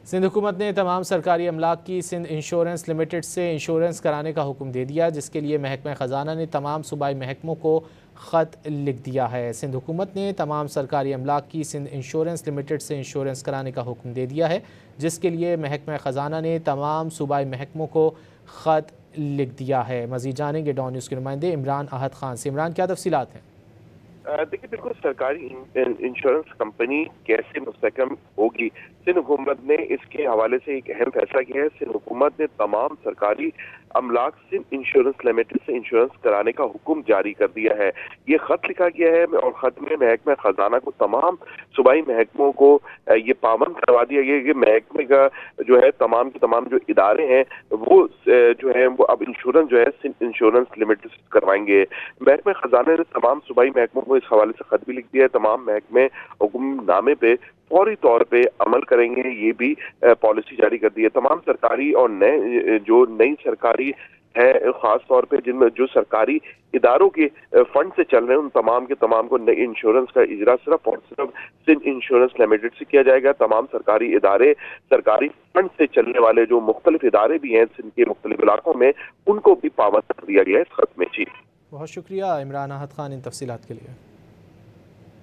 سندھ حکومت نے تمام سرکاری املاک کی سندھ انشورنس لمیٹڈ سے انشورنس کرانے کا حکم دے دیا، جس کے لیے محکمہ خزانہ نے تمام صوبائی محکموں کو خط لکھ دیا ہے۔ سندھ حکومت نے تمام سرکاری املاک کی سندھ انشورنس لمیٹڈ سے انشورنس کرانے کا حکم دے دیا ہے، جس کے لیے محکمہ خزانہ نے تمام صوبائی محکموں کو خط لکھ دیا ہے۔ مزید جانیں گے ڈان نیوز کے نمائندے عمران احد خان سے۔ عمران، کیا تفصیلات ہیں؟ دیکھیے، بالکل سرکاری انشورنس کمپنی کیسے مستحکم ہوگی، سندھ حکومت نے اس کے حوالے سے ایک اہم فیصلہ کیا ہے۔ سندھ حکومت نے تمام سرکاری املاک سندھ انشورنس لمیٹڈ سے انشورنس کرانے کا حکم جاری کر دیا ہے۔ یہ خط لکھا گیا ہے اور خط میں محکمہ خزانہ کو تمام صوبائی محکموں کو یہ پابند کروا دیا گیا کہ محکمے کا جو ہے تمام کے تمام جو ادارے ہیں وہ جو ہے وہ اب انشورنس جو ہے سندھ انشورنس لمیٹڈ سے کروائیں گے۔ محکمہ خزانہ نے تمام صوبائی محکموں کو اس حوالے سے خط بھی لکھ دیا ہے۔ تمام محکمے حکم نامے پہ فوری طور پہ عمل کریں گے، یہ بھی پالیسی جاری کر دی ہے۔ تمام سرکاری اور نئی سرکاری ہے، خاص طور پہ جن میں جو سرکاری اداروں کے فنڈ سے چل رہے ہیں، ان تمام کے تمام کو نئی انشورنس کا اجرا صرف اور صرف سندھ انشورنس لمیٹڈ سے کیا جائے گا۔ تمام سرکاری ادارے، سرکاری فنڈ سے چلنے والے جو مختلف ادارے بھی ہیں سندھ کے مختلف علاقوں میں، ان کو بھی پابند کر دیا گیا ہے اس خط میں۔ جی، بہت شکریہ عمران احد خان ان تفصیلات کے لیے۔